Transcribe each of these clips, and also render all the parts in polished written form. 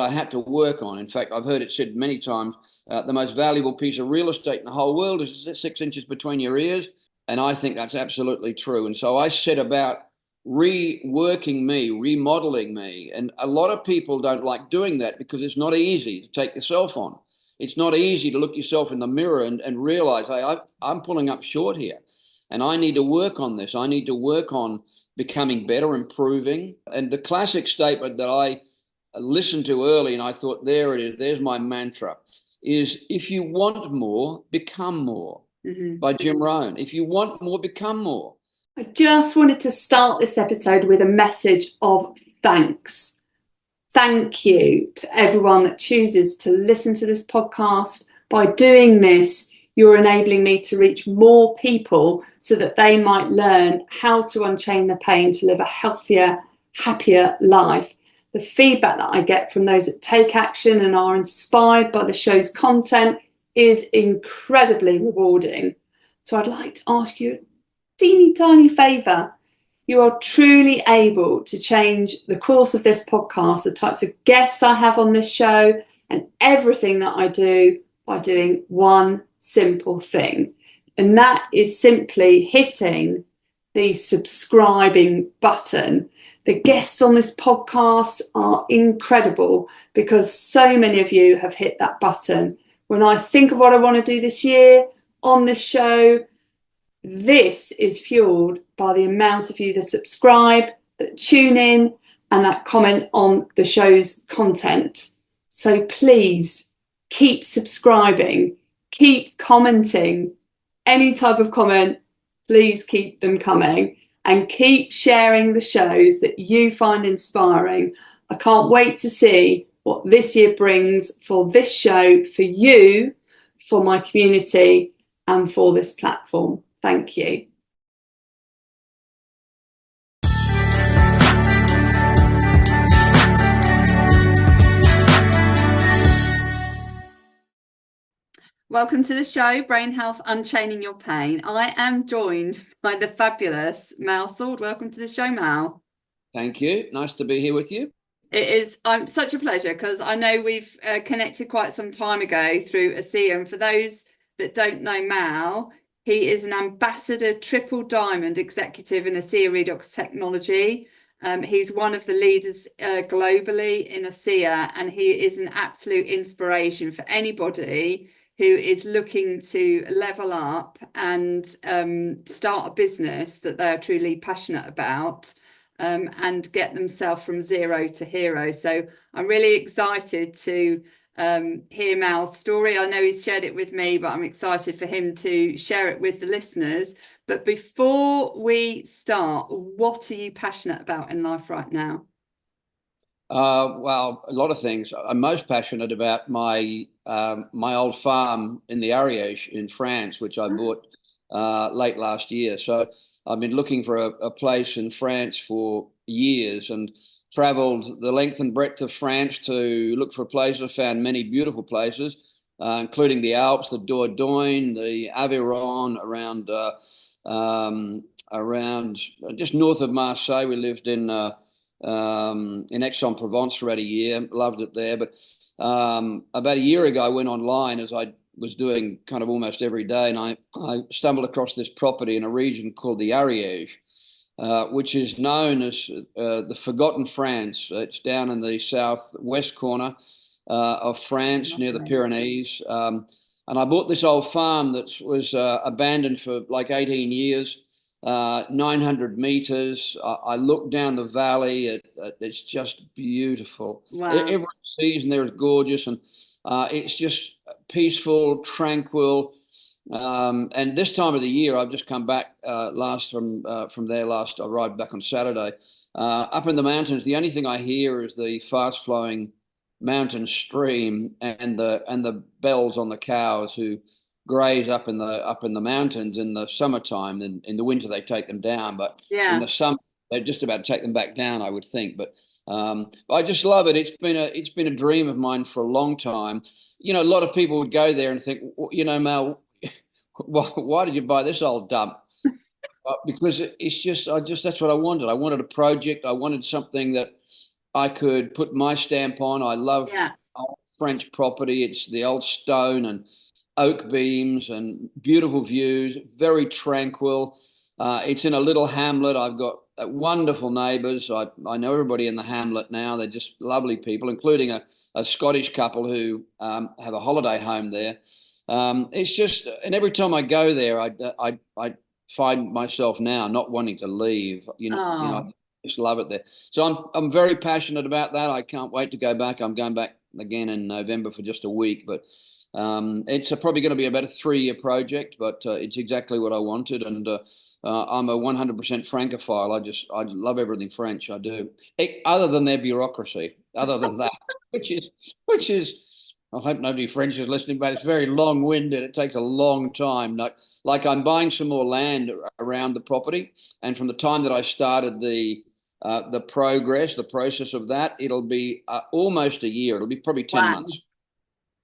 I had to work on. In fact, I've heard it said many times, the most valuable piece of real estate in the whole world is 6 inches between your ears. And I think that's absolutely true. And so I set about reworking me, remodeling me. And a lot of people don't like doing that because it's not easy to take yourself on. It's not easy to look yourself in the mirror and realize, hey, I'm pulling up short here. And I need to work on this. I need to work on becoming better, improving. And the classic statement that I listened to early, and I thought, there it is, there's my mantra, is if you want more, become more, by Jim Rohn. If you want more, become more. I just wanted to start this episode with a message of thanks. Thank you to everyone that chooses to listen to this podcast. By doing this, you're enabling me to reach more people so that they might learn how to unchain the pain to live a healthier, happier life. The feedback that I get from those that take action and are inspired by the show's content is incredibly rewarding. So I'd like to ask you a teeny tiny favour. You are truly able to change the course of this podcast, the types of guests I have on this show, and everything that I do by doing one simple thing. And that is simply hitting the subscribing button. The guests on this podcast are incredible because so many of you have hit that button. When I think of what I want to do this year on this show, this is fueled by the amount of you that subscribe, that tune in, and that comment on the show's content. So please keep subscribing, keep commenting. Any type of comment, please keep them coming. And keep sharing the shows that you find inspiring. I can't wait to see what this year brings for this show, for you, for my community, and for this platform. Thank you. Welcome to the show, Brain Health, Unchaining Your Pain. I am joined by the fabulous Malcolmsword. Welcome to the show, Mal. Thank you. Nice to be here with you. It is such a pleasure because I know we've connected quite some time ago through ASEA. And for those that don't know Mal, he is an ambassador triple diamond executive in ASEA redox technology. He's one of the leaders globally in ASEA, and he is an absolute inspiration for anybody who is looking to level up and start a business that they are truly passionate about and get themselves from zero to hero. So I'm really excited to hear Mal's story. I know he's shared it with me, but I'm excited for him to share it with the listeners. But before we start, what are you passionate about in life right now? Well, a lot of things. I'm most passionate about my old farm in the Ariège in France, which I bought late last year. So I've been looking for a place in France for years and traveled the length and breadth of France to look for places. Found many beautiful places, including the Alps, the Dordogne, the Aveyron, around just north of Marseille. We lived in Aix-en-Provence for about a year. Loved it there. But about a year ago, I went online, as I was doing kind of almost every day, and I stumbled across this property in a region called the Ariège, which is known as the Forgotten France. It's down in the southwest corner of France, near the Pyrenees. And I bought this old farm that was abandoned for like 18 years. 900 meters. I look down the valley. It's just beautiful. Wow. Every season there is gorgeous, and it's just peaceful, tranquil. And this time of the year, I've just come back from there. I arrived back on Saturday. Up in the mountains, the only thing I hear is the fast-flowing mountain stream and the bells on the cows who graze up in the mountains in the summertime. In the winter they take them down, but Yeah. in the summer they're just about to take them back down, I would think. But I just love it. It's been a dream of mine for a long time. You know, a lot of people would go there and think, you know, Mal, why did you buy this old dump? Because it's just that's what I wanted. I wanted a project. I wanted something that I could put my stamp on. I love Yeah. old French property. It's the old stone and oak beams and beautiful views, very tranquil. It's in a little hamlet. I've got wonderful neighbours. I know everybody in the hamlet now. They're just lovely people, including a Scottish couple who have a holiday home there. It's just, and every time I go there, I find myself now not wanting to leave. Oh. I just love it there. So I'm very passionate about that. I can't wait to go back. I'm going back again in November for just a week, but it's probably going to be about a 3-year project, but it's exactly what I wanted. And I'm a 100% Francophile. I love everything French. I do, other than their bureaucracy. Other than that, which is. I hope nobody French is listening, but it's very long-winded. It takes a long time. Like I'm buying some more land around the property, and from the time that I started the process of that, it'll be almost a year. It'll be probably 10 Wow. months.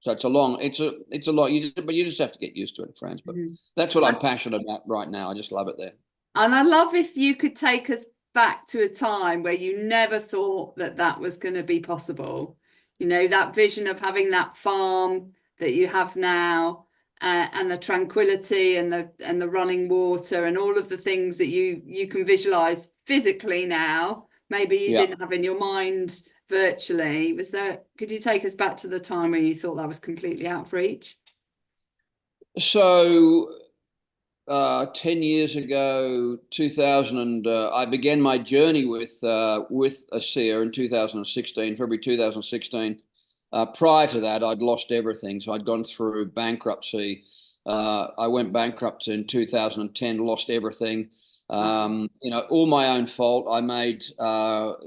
So it's a lot. But you just have to get used to it in France. But that's what I'm passionate about right now. I just love it there. And I love if you could take us back to a time where you never thought that that was going to be possible. That vision of having that farm that you have now, and the tranquility and the running water and all of the things that you can visualize physically now, maybe you didn't have in your mind virtually. Could you take us back to the time where you thought that was completely out of reach? So 10 years ago, 2000, I began my journey with ASEA in 2016, February 2016. Prior to that, I'd lost everything. So I'd gone through bankruptcy. I went bankrupt in 2010, lost everything. All my own fault. I made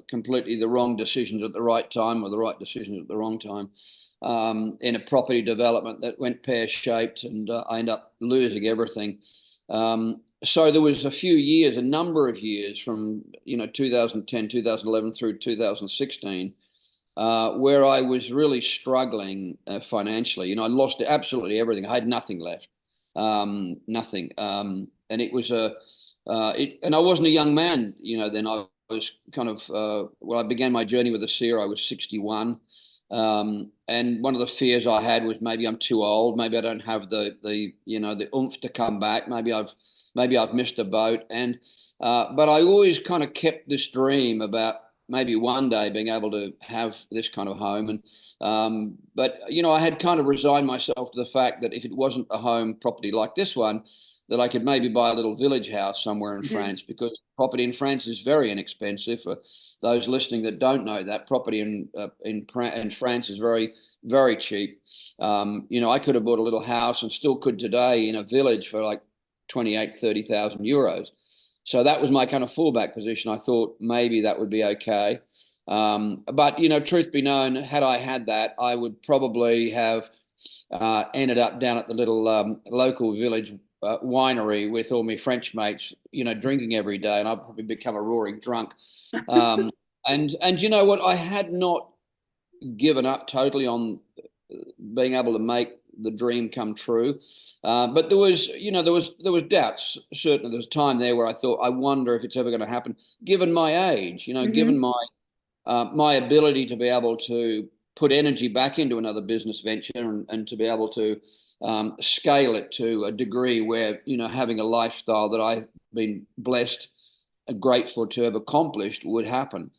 completely the wrong decisions at the right time, or the right decisions at the wrong time. In a property development that went pear-shaped, and I ended up losing everything. So there was a number of years from 2010, 2011 through 2016, where I was really struggling financially. I lost absolutely everything. I had nothing left, nothing. And it was and I wasn't a young man. Then I was kind of when I began my journey with ASEA, I was 61. And one of the fears I had was maybe I'm too old. Maybe I don't have the oomph to come back. Maybe I've missed a boat. But I always kind of kept this dream about maybe one day being able to have this kind of home. But I had kind of resigned myself to the fact that if it wasn't a home property like this one, that I could maybe buy a little village house somewhere in France, because property in France is very inexpensive. For those listening that don't know that, property in France is very, very cheap. I could have bought a little house, and still could today, in a village for like 30,000 euros. So that was my kind of fallback position. I thought maybe that would be okay. But truth be known, had I had that, I would probably have ended up down at the little local village winery with all my French mates, drinking every day, and I'd probably become a roaring drunk. And you know what? I had not given up totally on being able to make the dream come true, but there was doubts. Certainly, there was a time there where I thought, I wonder if it's ever going to happen, given my age. Given my ability to be able to put energy back into another business venture, and to be able to scale it to a degree where, having a lifestyle that I've been blessed and grateful to have accomplished would happen.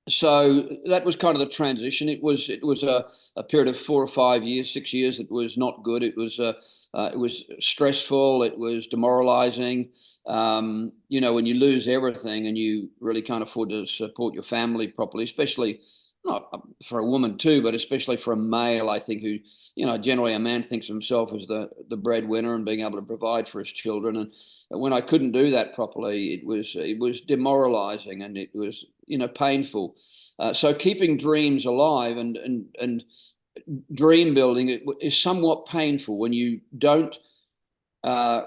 So that was kind of the transition. It was a period of 4 or 5 years, 6 years that was not good. It was stressful. It was demoralizing. When you lose everything and you really can't afford to support your family properly, especially not for a woman too, but especially for a male, I think, who, generally a man thinks of himself as the breadwinner and being able to provide for his children. And when I couldn't do that properly, it was demoralizing, and it was, painful. So keeping dreams alive and dream building is somewhat painful when you don't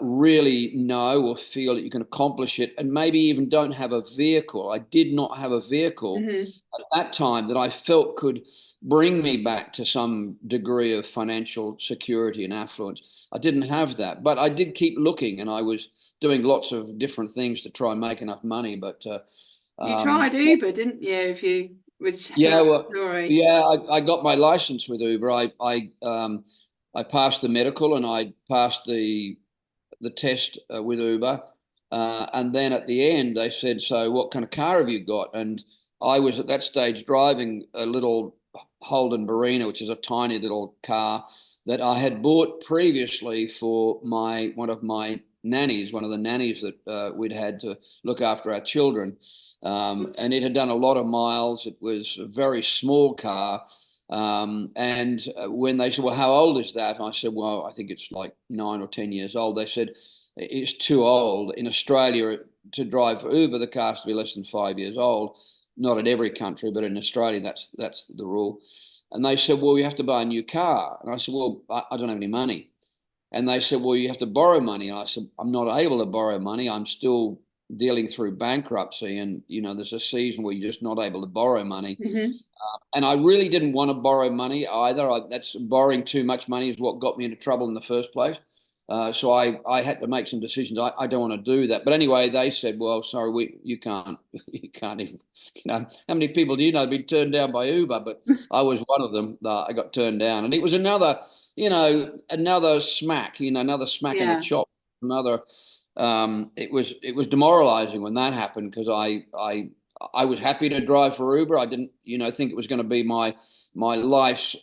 really know or feel that you can accomplish it, and maybe even don't have a vehicle. I did not have a vehicle at that time that I felt could bring me back to some degree of financial security and affluence. I didn't have that, but I did keep looking, and I was doing lots of different things to try and make enough money. But You tried Uber, didn't you? If you would share Yeah, that well, story. yeah, I got my license with Uber. I passed the medical and I passed the test with Uber, and then at the end they said, "So, what kind of car have you got?" And I was at that stage driving a little Holden Barina, which is a tiny little car that I had bought previously for one of my nannies, one of the nannies that we'd had to look after our children. And it had done a lot of miles. It was a very small car. And when they said, "Well, how old is that?" And I said, "Well, I think it's like 9 or 10 years old." They said, "It's too old. In Australia, to drive for Uber, the car has to be less than 5 years old. Not in every country, but in Australia, that's the rule." And they said, "Well, you have to buy a new car." And I said, "Well, I don't have any money." And they said, "Well, you have to borrow money." And I said, "I'm not able to borrow money. I'm still dealing through bankruptcy. And, there's a season where you're just not able to borrow money." Mm-hmm. And I really didn't want to borrow money either. That's borrowing too much money is what got me into trouble in the first place. So I had to make some decisions. I don't want to do that. But anyway, they said, "Well, sorry, you can't, you can't even, how many people do you know have been turned down by Uber?" But I was one of them that I got turned down. And it was another smack, another smack in the Yeah. chop, another, it was demoralizing when that happened because I was happy to drive for Uber. I didn't, think it was going to be my life's,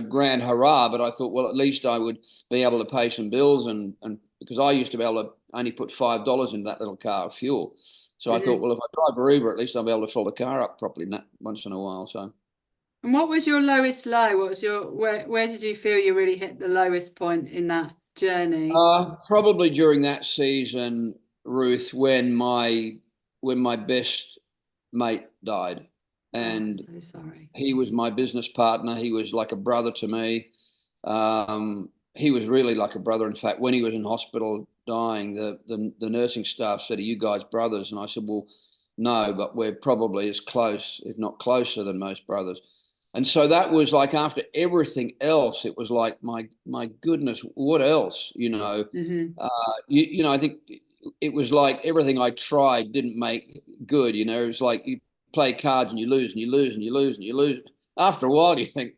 grand hurrah. But I thought, well, at least I would be able to pay some bills, and because I used to be able to only put $5 in that little car of fuel. So I thought, Mm-hmm. well, if I drive for Uber, at least I'll be able to fill the car up properly once in a while. So. And what was your lowest low? What was where did you feel you really hit the lowest point in that journey? Probably during that season, Ruth, when my best mate died, Oh, I'm and so sorry. he was my business partner. He was like a brother to me. He was really like a brother. In fact, when he was in hospital dying, the nursing staff said, "Are you guys brothers?" And I said, "Well, no, but we're probably as close, if not closer, than most brothers." And so that was like after everything else, it was like my goodness, what else? Mm-hmm. I think it was like everything I tried didn't make good. It was like you play cards and you lose and you lose and you lose and you lose. After a while, you think,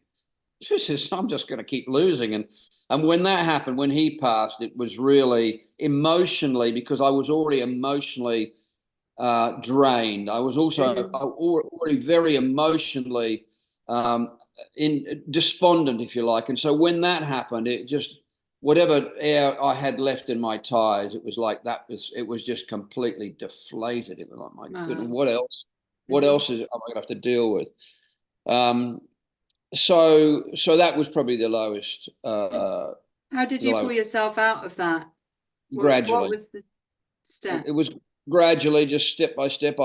I'm just going to keep losing. And when that happened, when he passed, it was really emotionally, because I was already emotionally drained. I was also Mm-hmm. already very emotionally in despondent, if you like. And so when that happened, it just, whatever air I had left in my tires, it was like it was just completely deflated. It was like, my goodness, Wow. what else? What Mm-hmm. else am I going to have to deal with? Um, so that was probably the lowest. How did The you pull lowest. yourself out of that? What Gradually, was the it steps? was gradually, just step by step.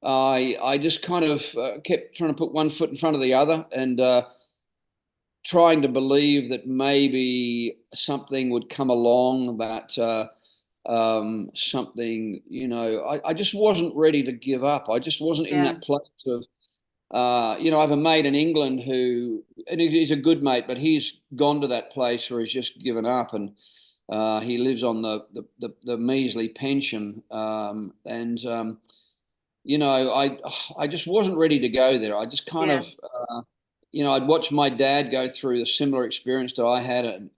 I just kind of kept trying to put one foot in front of the other, and trying to believe that maybe something would come along, that something, I just wasn't ready to give up. I just wasn't in Yeah. that place of, I have a mate in England and he's a good mate, but he's gone to that place where he's just given up, and he lives on the measly pension. I just wasn't ready to go there. I just kind Yeah. of, I'd watched my dad go through a similar experience that I had,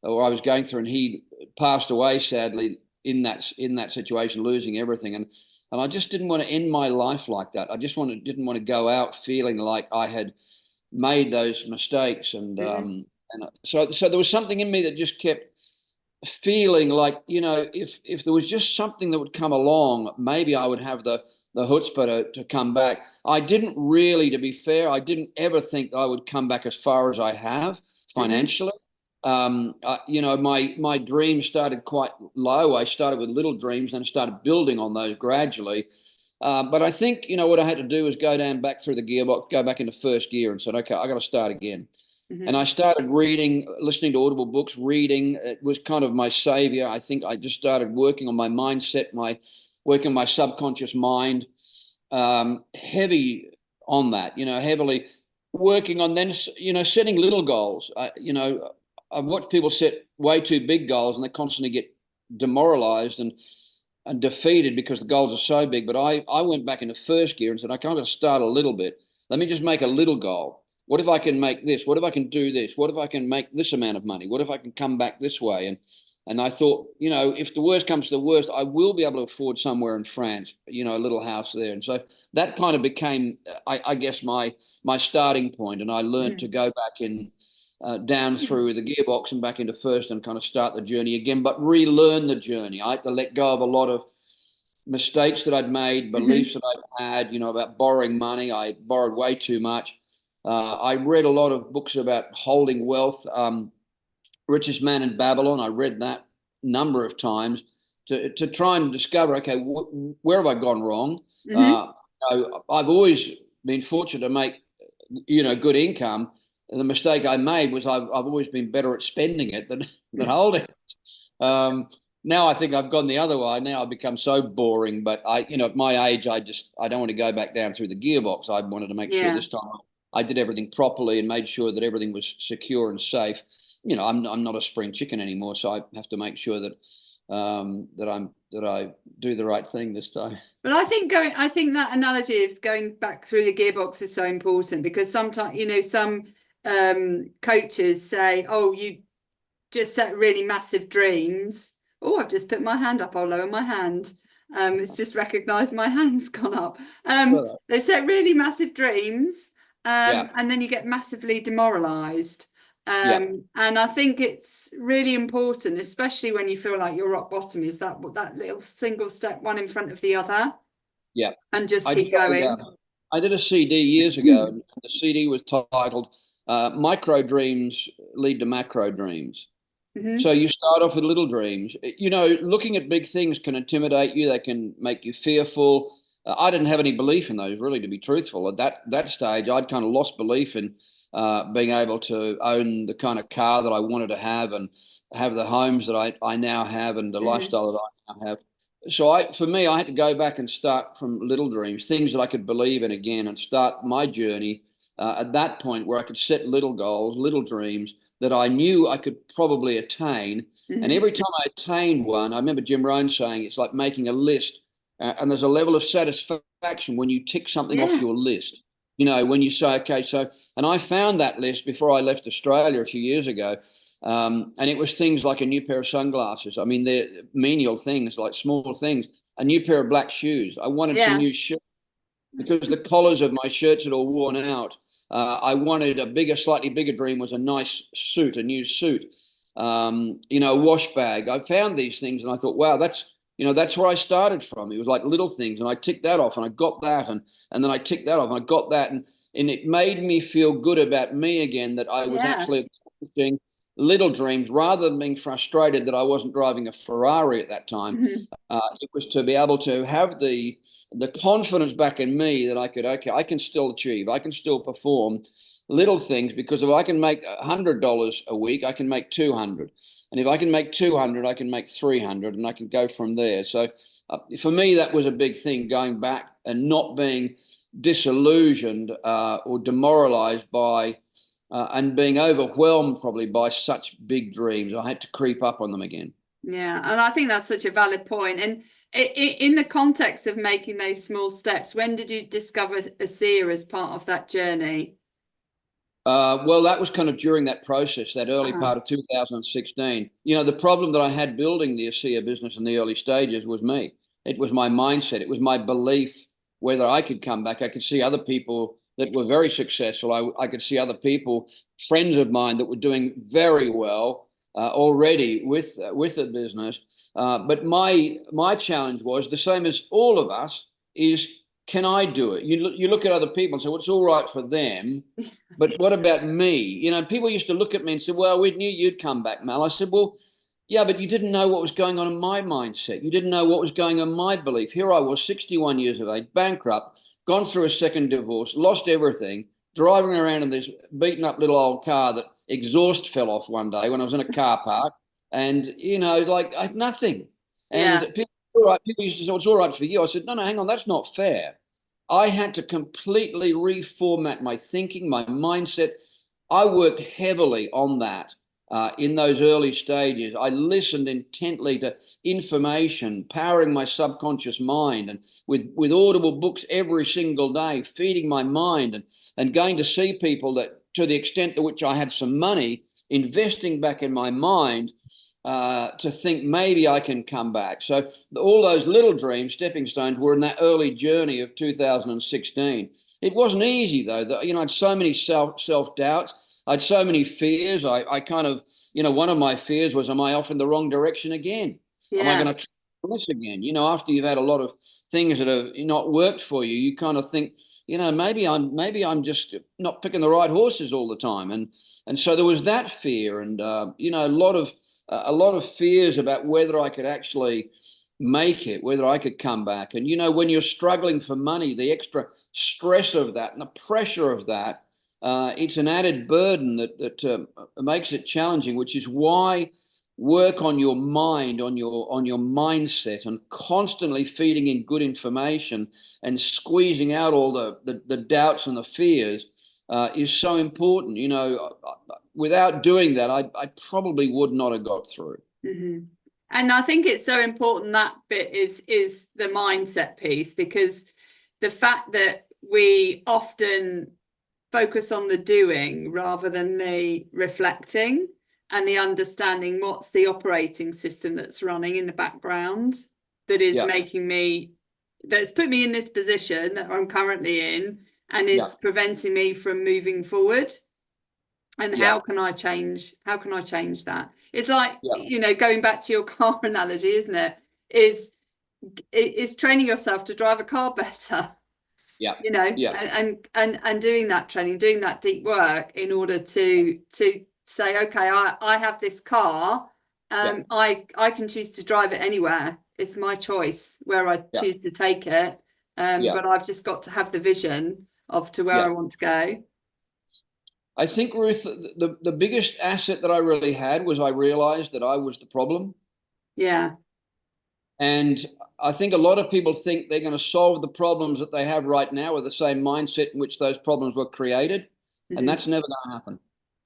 or I was going through, and he passed away sadly in that situation, losing everything, and I just didn't want to end my life like that. I just didn't want to go out feeling like I had made those mistakes, and Mm-hmm. so there was something in me that just kept feeling like, if there was just something that would come along, maybe I would have the chutzpah to come back. I didn't really, to be fair, I didn't ever think I would come back as far as I have Mm-hmm. financially. My dreams started quite low. I started with little dreams, then started building on those gradually. But I think, what I had to do was go down back through the gearbox, go back into first gear, and said, okay, I got to start again. And Mm-hmm. I started reading, listening to Audible books, reading. It was kind of my savior. I think I just started working on my mindset, working my subconscious mind, heavy on that, heavily working on then, setting little goals. I've watched people set way too big goals and they constantly get demoralized. And defeated because the goals are so big. But I went back into first gear and said, okay, I'm going to start a little bit. Let me just make a little goal. What if I can make this? What if I can do this? What if I can make this amount of money? What if I can come back this way? And I thought, if the worst comes to the worst, I will be able to afford somewhere in France, a little house there. And so that kind of became, I guess, my starting point. And I learned to go back in down through the gearbox and back into first and kind of start the journey again, but relearn the journey. I had to let go of a lot of mistakes that I'd made, beliefs that I'd had, about borrowing money. I borrowed way too much. I read a lot of books about holding wealth. Richest Man in Babylon, I read that number of times to try and discover, okay, where have I gone wrong? I've always been fortunate to make, good income. And the mistake I made was I've always been better at spending it than holding it. Now I think I've gone the other way. Now I've become so boring, but at my age, I don't want to go back down through the gearbox. I wanted to make sure this time I did everything properly and made sure that everything was secure and safe. I'm not a spring chicken anymore, so I have to make sure that that I do the right thing this time. But I think that analogy of going back through the gearbox is so important, because sometimes, some coaches say, oh, you just set really massive dreams. Oh, I've just put my hand up. I'll lower my hand. It's just recognized my hand's gone up. They set really massive dreams, and then you get massively demoralized. And I think it's really important, especially when you feel like you're rock bottom, is that little single step, one in front of the other. Yeah. And just keep going. I did a CD years ago, and the CD was titled Micro Dreams Lead to Macro Dreams. So you start off with little dreams. Looking at big things can intimidate you. They can make you fearful. I didn't have any belief in those, really, to be truthful. At that stage, I'd kind of lost belief in being able to own the kind of car that I wanted to have and have the homes that I now have and the lifestyle that I now have. So for me, I had to go back and start from little dreams, things that I could believe in again, and start my journey at that point where I could set little goals, little dreams that I knew I could probably attain. And every time I attained one, I remember Jim Rohn saying it's like making a list, and there's a level of satisfaction when you tick something off your list. When you say, okay, and I found that list before I left Australia a few years ago. And it was things like a new pair of sunglasses. I mean, they're menial things, like small things. A new pair of black shoes. I wanted some new shirts because the collars of my shirts had all worn out. I wanted slightly bigger dream was a nice suit, a new suit, a wash bag. I found these things and I thought, wow, that's where I started from. It was like little things, and I ticked that off and I got that, and then I ticked that off and I got that. And it made me feel good about me again, that I was actually accomplishing little dreams rather than being frustrated that I wasn't driving a Ferrari at that time. It was to be able to have the confidence back in me that I can still achieve, I can still perform little things, because if I can make $100 a week, I can make 200. And if I can make 200, I can make 300, and I can go from there. So for me, that was a big thing, going back and not being disillusioned or demoralized by and being overwhelmed probably by such big dreams. I had to creep up on them again. Yeah, and I think that's such a valid point. And in the context of making those small steps, when did you discover ASEA as part of that journey? Well, that was kind of during that process, that early part of 2016. The problem that I had building the ASEA business in the early stages was me. It was my mindset. It was my belief whether I could come back. I could see other people that were very successful. I could see other people, friends of mine, that were doing very well already with the business. But my challenge was the same as all of us: is, can I do it? You look at other people and say, well, it's all right for them, but what about me? People used to look at me and say, well, we knew you'd come back, Mal. I said, well, yeah, but you didn't know what was going on in my mindset. You didn't know what was going on in my belief. Here I was, 61 years of age, bankrupt, gone through a second divorce, lost everything, driving around in this beaten up little old car that exhaust fell off one day when I was in a car park, and, like I had nothing. And people used to say, well, it's all right for you. I said, no, hang on, that's not fair. I had to completely reformat my thinking, my mindset. I worked heavily on that in those early stages. I listened intently to information, powering my subconscious mind, and with audible books every single day, feeding my mind, and going to see people that, to the extent to which I had some money, investing back in my mind to think maybe I can come back. So all those little dreams, stepping stones, were in that early journey of 2016. It wasn't easy, though. I had so many self-doubts. I had so many fears. I kind of, one of my fears was, am I off in the wrong direction again? Am I going to try this again? After you've had a lot of things that have not worked for you, you kind of think, maybe I'm just not picking the right horses all the time. And so there was that fear, and a lot of fears about whether I could actually make it, whether I could come back. And when you're struggling for money, the extra stress of that and the pressure of that, it's an added burden that makes it challenging, which is why work on your mind, on your mindset, and constantly feeding in good information and squeezing out all the doubts and the fears is so important. Without doing that, I probably would not have got through. Mm-hmm. And I think it's so important, that bit is the mindset piece, because the fact that we often focus on the doing rather than the reflecting and the understanding what's the operating system that's running in the background that is making me, that's put me in this position that I'm currently in and is preventing me from moving forward. And how can I change that? It's like, going back to your car analogy, isn't it? Is training yourself to drive a car better. And doing that training, doing that deep work in order to say, okay, I have this car, I can choose to drive it anywhere. It's my choice where I choose to take it, but I've just got to have the vision of to where I want to go. I think, Ruth, the biggest asset that I really had was I realized that I was the problem. Yeah. And I think a lot of people think they're going to solve the problems that they have right now with the same mindset in which those problems were created. Mm-hmm. And that's never going to happen.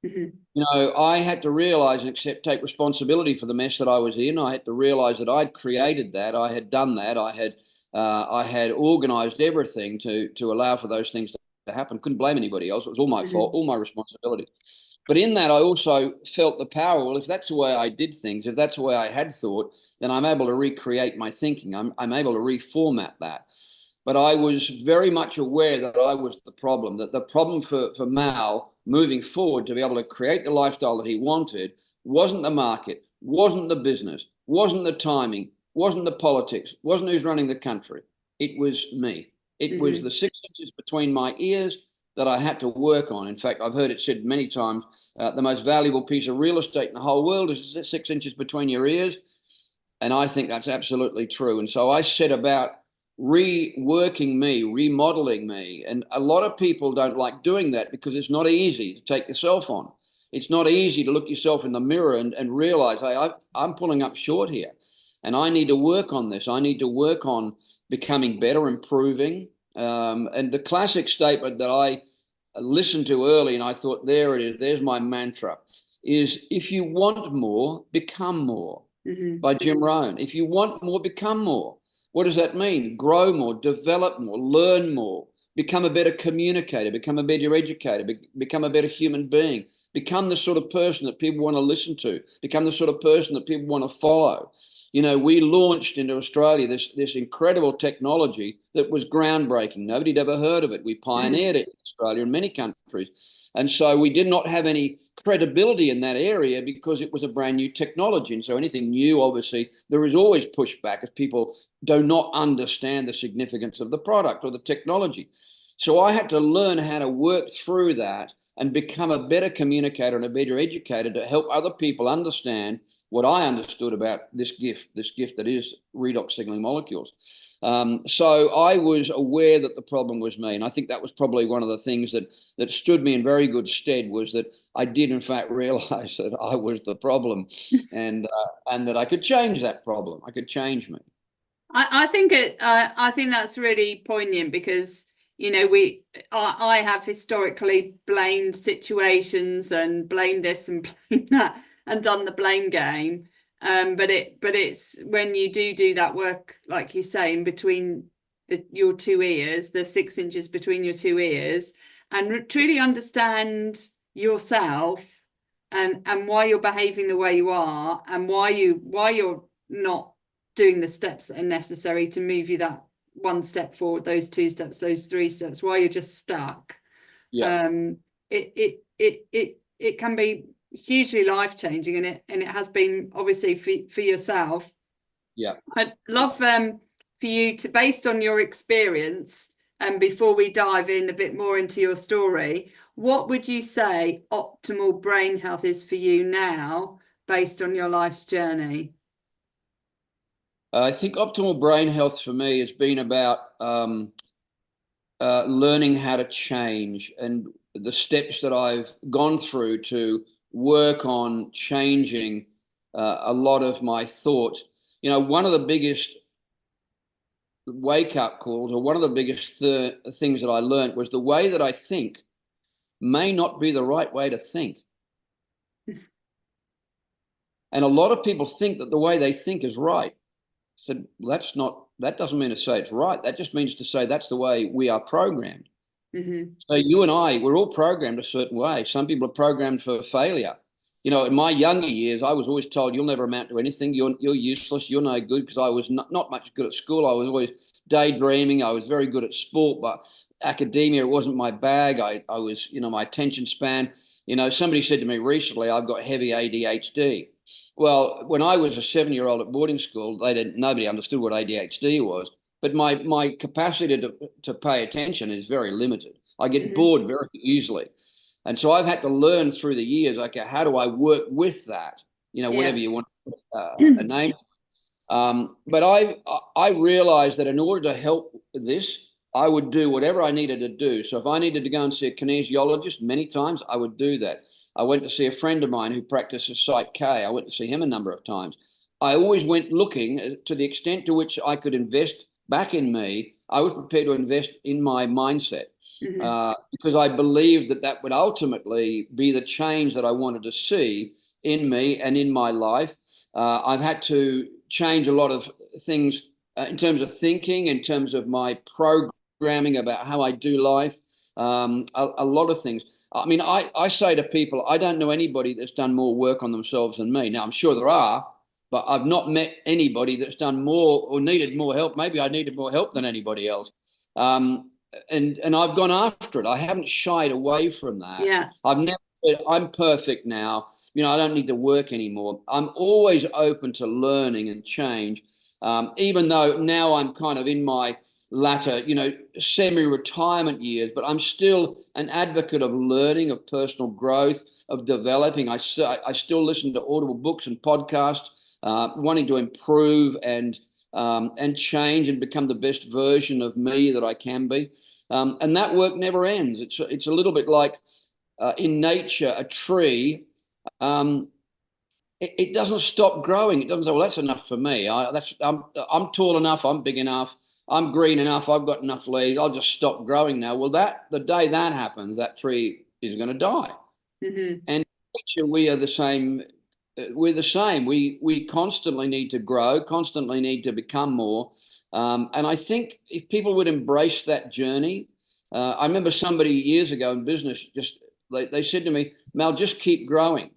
Mm-hmm. I had to realize and take responsibility for the mess that I was in. I had to realize that I'd created that. I had done that. I had organized everything to allow for those things to happen. Couldn't blame anybody else. It was all my fault, all my responsibility. But in that, I also felt the power. Well, if that's the way I did things, if that's the way I had thought, then I'm able to recreate my thinking. I'm able to reformat that. But I was very much aware that I was the problem, that the problem for Mal moving forward to be able to create the lifestyle that he wanted wasn't the market, wasn't the business, wasn't the timing, wasn't the politics, wasn't who's running the country. It was me. It was the 6 inches between my ears that I had to work on. In fact, I've heard it said many times, the most valuable piece of real estate in the whole world is 6 inches between your ears. And I think that's absolutely true. And so I set about reworking me, remodeling me. And a lot of people don't like doing that because it's not easy to take yourself on. It's not easy to look yourself in the mirror and realize, hey, I'm pulling up short here. And I need to work on this. I need to work on becoming better, improving. And the classic statement that I listened to early, and I thought, there it is, there's my mantra, is if you want more, become more, by Jim Rohn. If you want more, become more. What does that mean? Grow more, develop more, learn more, become a better communicator, become a better educator, become a better human being, become the sort of person that people want to listen to, become the sort of person that people want to follow. We launched into Australia this incredible technology that was groundbreaking. Nobody'd ever heard of it. We pioneered it in Australia and many countries. And so we did not have any credibility in that area because it was a brand new technology. And so anything new, obviously, there is always pushback if people do not understand the significance of the product or the technology. So I had to learn how to work through that and become a better communicator and a better educator to help other people understand what I understood about this gift that is redox signaling molecules. So I was aware that the problem was me. And I think that was probably one of the things that stood me in very good stead, was that I did in fact realize that I was the problem and that I could change that problem. I could change me. I think that's really poignant because, I have historically blamed situations and blamed this and blamed that. and done the blame game. But it's when you do that work, like you say, in between your two ears, the 6 inches between your two ears, and truly understand yourself and why you're behaving the way you are, and why you're not doing the steps that are necessary to move you that one step forward, those 2 steps, those 3 steps, why you're just stuck. Yeah. It can be hugely life-changing, and it has been, obviously, for yourself. Yeah. I'd love for you to, based on your experience, and before we dive in a bit more into your story, what would you say optimal brain health is for you now, based on your life's journey? I think optimal brain health for me has been about learning how to change, and the steps that I've gone through to work on changing a lot of my thoughts. You know, one of the biggest wake up calls, or one of the biggest things that I learned, was the way that I think may not be the right way to think. And a lot of people think that the way they think is right. So that doesn't mean to say it's right. That just means to say that's the way we are programmed. Mm-hmm. So you and I, we're all programmed a certain way. Some people are programmed for failure. You know, in my younger years, I was always told, you'll never amount to anything. You're useless. You're no good, because I was not much good at school. I was always daydreaming. I was very good at sport, but academia, it wasn't my bag. I was, my attention span. Somebody said to me recently, I've got heavy ADHD. Well, when I was a 7-year-old at boarding school, nobody understood what ADHD was. But my capacity to pay attention is very limited. I get bored very easily. And so I've had to learn through the years, okay, how do I work with that? Whatever you want a name. But I realized that in order to help this, I would do whatever I needed to do. So if I needed to go and see a kinesiologist, many times I would do that. I went to see a friend of mine who practices Psych K. I went to see him a number of times. I always went looking to the extent to which I could invest back in me. I was prepared to invest in my mindset because I believed that would ultimately be the change that I wanted to see in me and in my life. I've had to change a lot of things in terms of thinking, in terms of my programming about how I do life, a lot of things. I mean, I say to people, I don't know anybody that's done more work on themselves than me. Now, I'm sure there are, but I've not met anybody that's done more or needed more help. Maybe I needed more help than anybody else. And I've gone after it. I haven't shied away from that. Yeah. I've never said, I'm perfect now. I don't need to work anymore. I'm always open to learning and change, even though now I'm kind of in my latter, semi-retirement years, but I'm still an advocate of learning, of personal growth, of developing. I still listen to audible books and podcasts, wanting to improve and change and become the best version of me that I can be. And that work never ends. It's a little bit like in nature, a tree. It doesn't stop growing. It doesn't say, well, that's enough for me. I'm tall enough. I'm big enough. I'm green enough. I've got enough leaves. I'll just stop growing now. Well, the day that happens, that tree is going to die. And in nature, we are the same. We're the same. We constantly need to grow, constantly need to become more. And I think if people would embrace that journey, I remember somebody years ago in business, they said to me, Mal, just keep growing.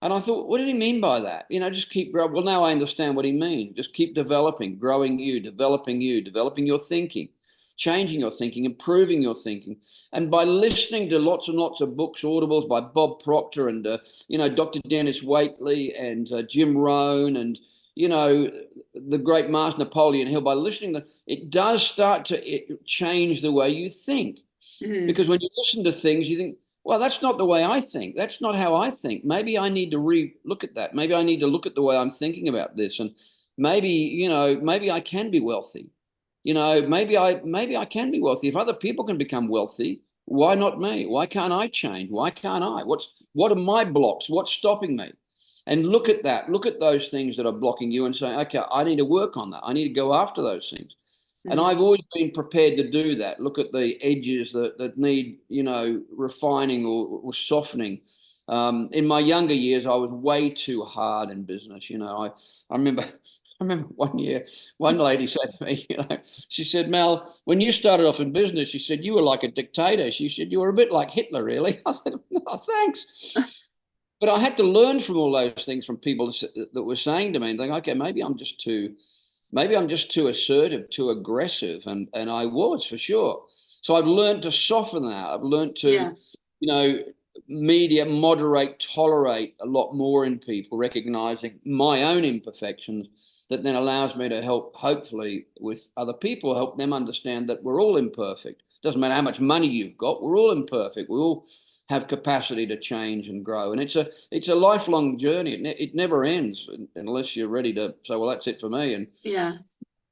And I thought, what did he mean by that? Just keep growing. Well, now I understand what he means. Just keep developing, growing you, developing your thinking, changing your thinking, improving your thinking. And by listening to lots and lots of books, audibles by Bob Proctor and, Dr. Dennis Waitley and Jim Rohn and, the great Master Napoleon Hill, by listening to it does start to change the way you think. Because when you listen to things, you think, well, that's not the way I think. That's not how I think. Maybe I need to look at that. Maybe I need to look at the way I'm thinking about this. And maybe I can be wealthy. Maybe I can be wealthy. If other people can become wealthy, why not me? Why can't I change? Why can't I? What are my blocks? What's stopping me? And look at that. Look at those things that are blocking you and say, okay, I need to work on that. I need to go after those things. And I've always been prepared to do that. Look at the edges that need, refining or softening. In my younger years, I was way too hard in business. I remember, I remember one year, one lady said to me, she said, Mel, when you started off in business, she said, you were like a dictator. She said, you were a bit like Hitler, really. I said, no, thanks. But I had to learn from all those things from people that were saying to me and think, okay, maybe I'm just too assertive, too aggressive. And I was for sure. So I've learned to soften that. I've learned to, moderate, tolerate a lot more in people, recognizing my own imperfections that then allows me to help, hopefully, with other people, help them understand that we're all imperfect. Doesn't matter how much money you've got, we're all imperfect. We all have capacity to change and grow. And it's a lifelong journey. It never ends unless you're ready to say, well, that's it for me. And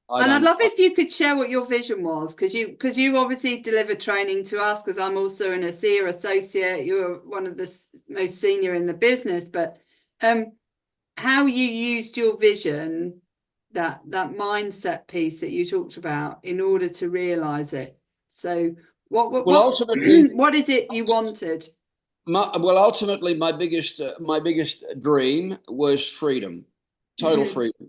I'd love if you could share what your vision was, because you obviously deliver training to us, because I'm also an ASEA associate. You're one of the most senior in the business, but how you used your vision, that mindset piece that you talked about, in order to realize it. So ultimately, what is it you wanted? Ultimately, my biggest dream was freedom, total freedom,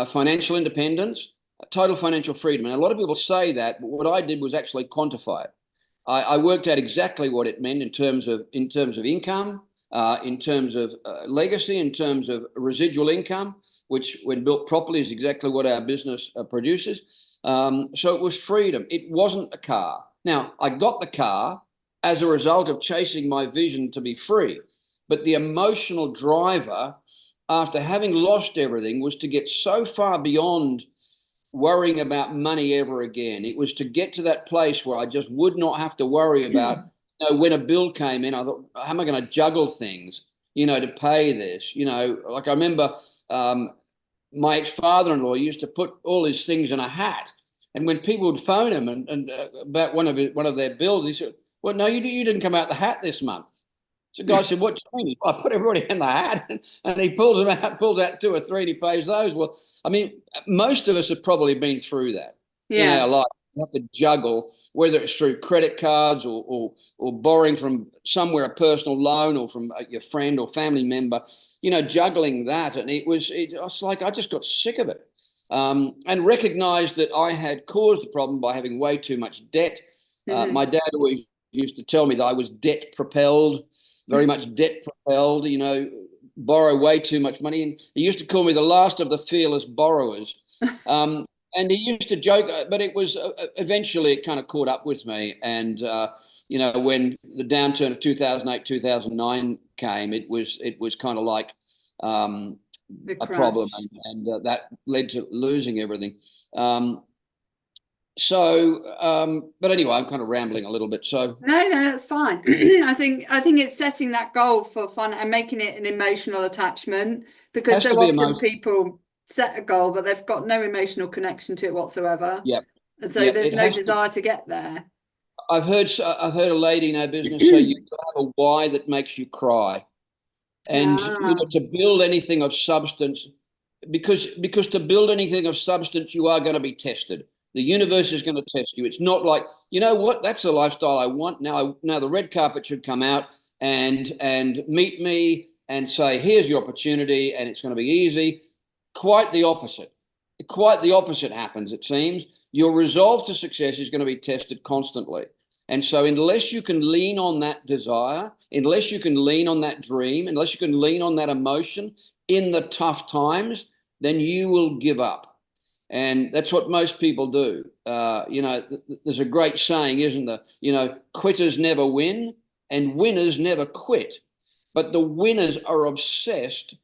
financial independence, total financial freedom. And a lot of people say that, but what I did was actually quantify it. I worked out exactly what it meant in terms of income, in terms of legacy, in terms of residual income, which, when built properly, is exactly what our business produces. So it was freedom. It wasn't a car. Now, I got the car as a result of chasing my vision to be free. But the emotional driver, after having lost everything, was to get so far beyond worrying about money ever again. It was to get to that place where I just would not have to worry about, when a bill came in, I thought, how am I going to juggle things, to pay this? Like I remember my ex-father-in-law used to put all his things in a hat. And when people would phone him and about one of their bills, he said, well, no, you didn't come out the hat this month. So the guy said, what do you mean? I put everybody in the hat. And he pulls out two or three, and he pays those. Well, I mean, most of us have probably been through that in our life. You have to juggle, whether it's through credit cards or borrowing from somewhere, a personal loan, or from your friend or family member, juggling that. And it was like I just got sick of it, and recognized that I had caused the problem by having way too much debt. My dad always used to tell me that I was debt propelled, very much debt propelled, borrow way too much money. And he used to call me the last of the fearless borrowers. And he used to joke, but it was eventually it kind of caught up with me. And, when the downturn of 2008, 2009 came, it was kind of like a problem. And that led to losing everything. But anyway, I'm kind of rambling a little bit. So no, that's fine. I think it's setting that goal for fun and making it an emotional attachment, because so often people set a goal, but they've got no emotional connection to it whatsoever. Yep. And so there's no desire to get there. I've heard a lady in our business say you've got to have a why that makes you cry, and to build anything of substance, because to build anything of substance, you are going to be tested. The universe is going to test you. It's not like, what, that's the lifestyle I want. Now the red carpet should come out and meet me and say, here's your opportunity, and it's going to be easy. Quite the opposite. Quite the opposite happens, it seems. Your resolve to success is going to be tested constantly. And so unless you can lean on that desire, unless you can lean on that dream, unless you can lean on that emotion in the tough times, then you will give up. And that's what most people do. There's a great saying, isn't there? Quitters never win and winners never quit. But the winners are obsessed,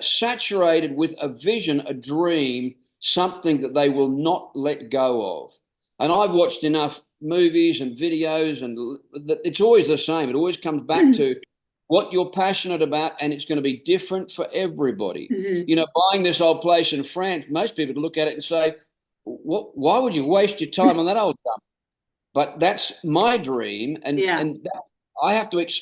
saturated with a vision, a dream, something that they will not let go of. And I've watched enough movies and videos, and it's always the same. It always comes back to what you're passionate about, and it's going to be different for everybody. Buying this old place in France, most people look at it and say, why would you waste your time on that old dump? But that's my dream, and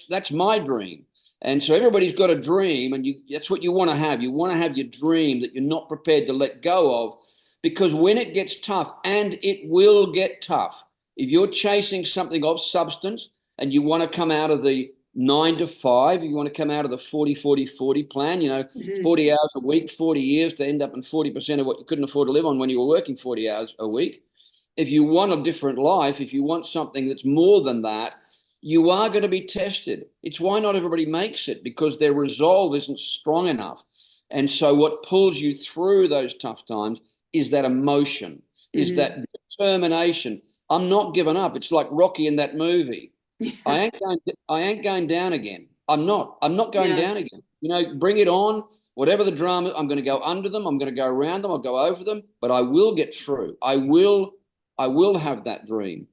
that's my dream. And so everybody's got a dream, and that's what you want to have. You want to have your dream that you're not prepared to let go of, because when it gets tough, and it will get tough, if you're chasing something of substance and you want to come out of the 9 to 5. You want to come out of the 40-40-40 plan, 40 hours a week, 40 years to end up in 40% of what you couldn't afford to live on when you were working 40 hours a week. If you want a different life, if you want something that's more than that, you are going to be tested. It's why not everybody makes it, because their resolve isn't strong enough. And so what pulls you through those tough times is that emotion, is that determination. I'm not giving up. It's like Rocky in that movie. I ain't going down again. I'm not going down again. Bring it on. Whatever the drama, I'm going to go under them. I'm going to go around them. I'll go over them, but I will get through. I will have that dream.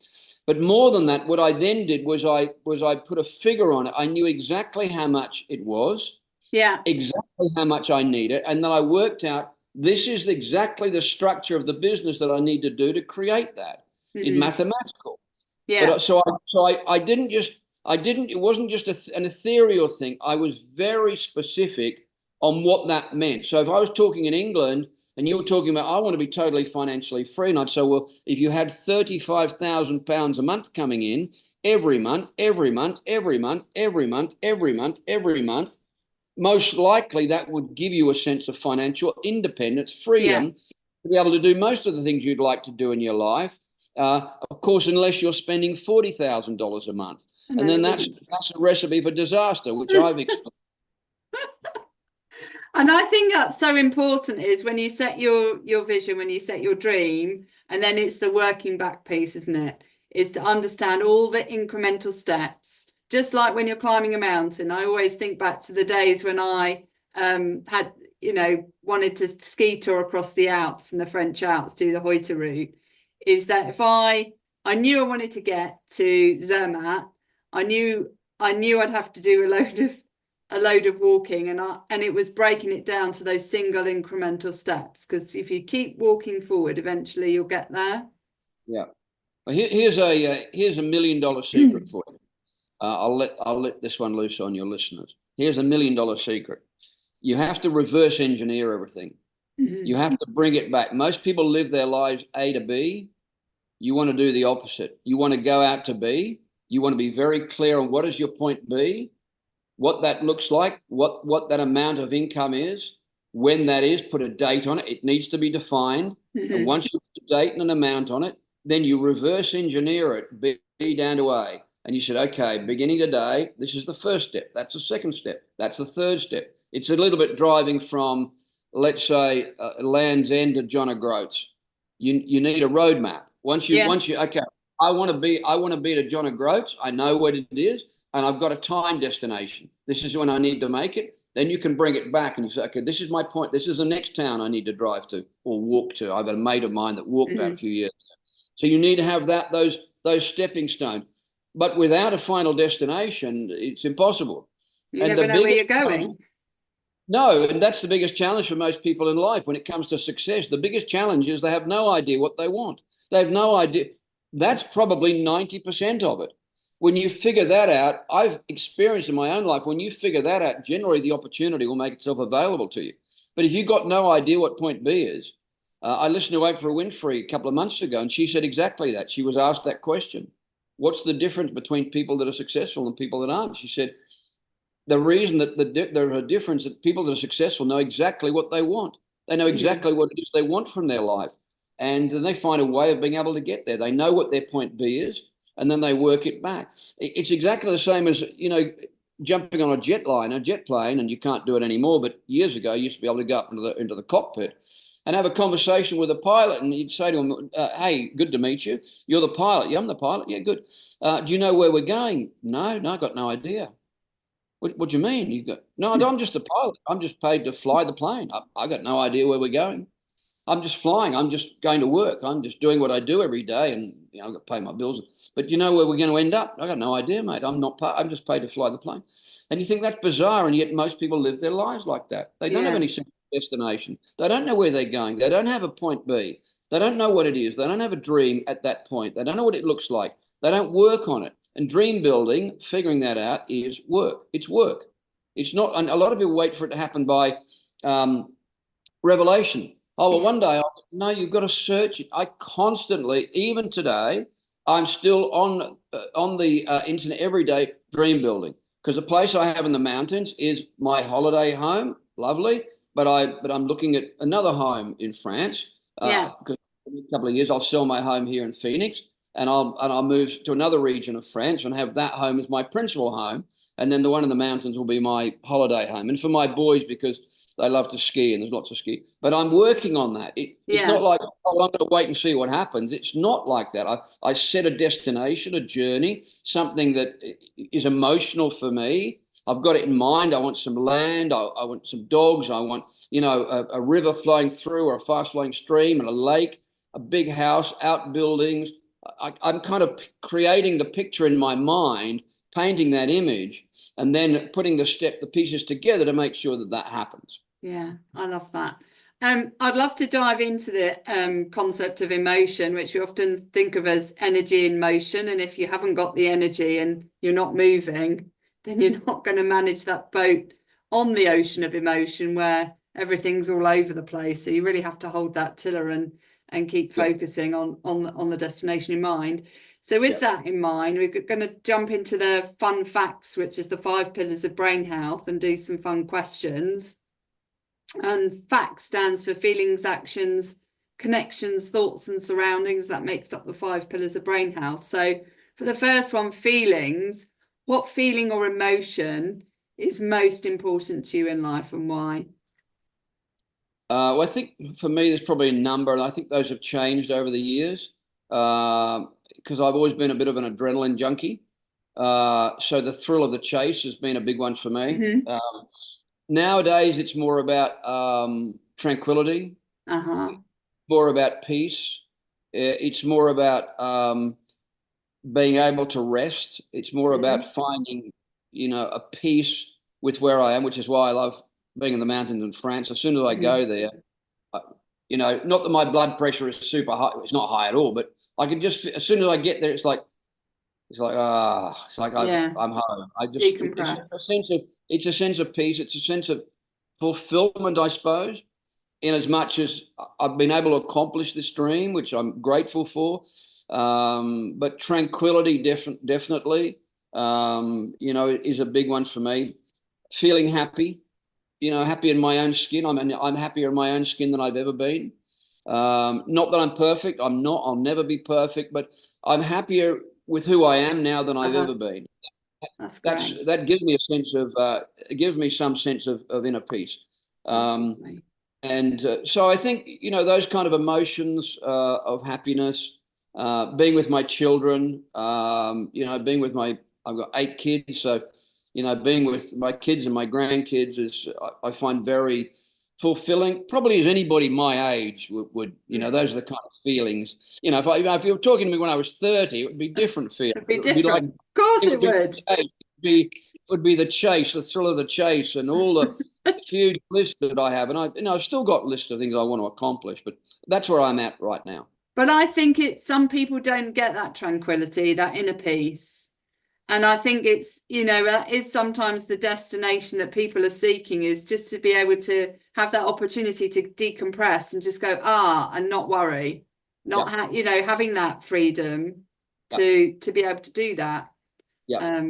But more than that, what I then did was I put a figure on it. I knew exactly how much it was. Yeah. Exactly how much I needed. And then I worked out, this is exactly the structure of the business that I need to do to create that. It's mathematical. Yeah. But it wasn't just an ethereal thing. I was very specific on what that meant. So if I was talking in England and you were talking about, I want to be totally financially free, and I'd say, well, if you had £35,000 a month coming in every month, most likely that would give you a sense of financial independence, freedom to be able to do most of the things you'd like to do in your life. Of course, unless you're spending $40,000 a month. And then that's a recipe for disaster, which I've explained. And I think that's so important, is when you set your vision, when you set your dream, and then it's the working back piece, isn't it? Is to understand all the incremental steps. Just like when you're climbing a mountain, I always think back to the days when I had, wanted to ski tour across the Alps and the French Alps, do the Hoyte route. Is that if I knew I wanted to get to Zermatt, I knew I'd have to do a load of walking, and it was breaking it down to those single incremental steps, because if you keep walking forward, eventually you'll get there. Yeah. Well, here's a $1 million secret for you. I'll let this one loose on your listeners. Here's a $1 million secret. You have to reverse engineer everything. You have to bring it back. Most people live their lives A to B. You want to do the opposite. You want to go out to B. You want to be very clear on what is your point B, what that looks like, what that amount of income is, when that is, put a date on it. It needs to be defined. And once you put a date and an amount on it, then you reverse engineer it, B down to A. And you said, okay, beginning today, this is the first step. That's the second step. That's the third step. It's a little bit driving from, let's say, Land's End to John O'Groats. You need a roadmap. Once you okay, I want to be to John O'Groats. I know what it is, and I've got a time destination. This is when I need to make it. Then you can bring it back and you say, okay, this is my point. This is the next town I need to drive to or walk to. I've got a mate of mine that walked that a few years ago. So you need to have those stepping stones. But without a final destination, it's impossible. You never know where you're going. No, and that's the biggest challenge for most people in life when it comes to success. The biggest challenge is they have no idea what they want. They have no idea. That's probably 90% of it. When you figure that out, I've experienced in my own life, when you figure that out, generally the opportunity will make itself available to you. But if you've got no idea what point B is, I listened to Oprah Winfrey a couple of months ago, and she said exactly that. She was asked that question. What's the difference between people that are successful and people that aren't? She said, the reason that there's a difference that people that are successful know exactly what they want. They know exactly what it is they want from their life. And they find a way of being able to get there. They know what their point B is, and then they work it back. It's exactly the same as, jumping on a jet plane, and you can't do it anymore. But years ago, you used to be able to go up into the cockpit and have a conversation with a pilot, and you'd say to him, hey, good to meet you. You're the pilot. Yeah, I'm the pilot. Yeah, good. Do you know where we're going? No, I've got no idea. What do you mean? You got no, I'm just a pilot. I'm just paid to fly the plane. I got no idea where we're going. I'm just flying. I'm just going to work. I'm just doing what I do every day, and I've got to pay my bills. But you know where we're going to end up? I got no idea, mate. I'm just paid to fly the plane. And you think that's bizarre, and yet most people live their lives like that. They don't have any sense of destination. They don't know where they're going. They don't have a point B. They don't know what it is. They don't have a dream at that point. They don't know what it looks like. They don't work on it. And dream building, figuring that out, is work. It's work. It's not. And a lot of people wait for it to happen by revelation. Oh, well, one day, no, you've got to search it. I constantly, even today, I'm still on the internet every day, dream building. because the place I have in the mountains is my holiday home, lovely. But I'm looking at another home in France. Yeah. Because in a couple of years I'll sell my home here in Phoenix, and I'll move to another region of France and have that home as my principal home, and then the one in the mountains will be my holiday home. And for my boys, because they love to ski and there's lots of ski. But I'm working on that. It's not like, oh, I'm going to wait and see what happens. It's not like that. I set a destination, a journey, something that is emotional for me. I've got it in mind. I want some land. I want some dogs. I want, a river flowing through, or a fast flowing stream, and a lake, a big house, outbuildings. I'm kind of creating the picture in my mind, painting that image, and then putting the pieces together to make sure that happens. Yeah, I love that. I'd love to dive into the concept of emotion, which we often think of as energy in motion. And if you haven't got the energy and you're not moving, then you're not going to manage that boat on the ocean of emotion where everything's all over the place. So you really have to hold that tiller and keep focusing on the destination in mind. So with that in mind, we're going to jump into the fun facts, which is the 5 pillars of brain health, and do some fun questions. And FACT stands for feelings, actions, connections, thoughts, and surroundings. That makes up the 5 pillars of brain health. So for the first one, feelings, what feeling or emotion is most important to you in life, and why? Well, I think for me, there's probably a number, and I think those have changed over the years, because I've always been a bit of an adrenaline junkie. So the thrill of the chase has been a big one for me. Mm-hmm. Nowadays, it's more about tranquility, more about peace. It's more about being able to rest. It's more about finding, a peace with where I am, which is why I love being in the mountains in France. As soon as I go there, not that my blood pressure is super high. It's not high at all, but I can just, as soon as I get there, it's like I'm home. I just decompress. It's a sense of peace. It's a sense of fulfillment, I suppose, in as much as I've been able to accomplish this dream, which I'm grateful for. But tranquility, definitely, is a big one for me. Feeling happy, happy in my own skin. I'm happier in my own skin than I've ever been. Not that I'm perfect. I'm not. I'll never be perfect, but I'm happier with who I am now than I've ever been. That gives me a sense of some sense of inner peace. So I think those kind of emotions of happipiness, being with my children, being with I've got 8 kids, so being with my kids and my grandkids I find very fulfilling, probably as anybody my age would. Those are the kind of feelings. If you were talking to me when I was 30, it would be different feeling. It'd be different. Of course it would. It would be the chase, the thrill of the chase, and all the huge list that I have. And I've still got a list of things I want to accomplish, but that's where I'm at right now. But I think some people don't get that tranquility, that inner peace. And I think it's, that is sometimes the destination that people are seeking, is just to be able to have that opportunity to decompress and just go, and not worry, having that freedom to be able to do that. Yeah.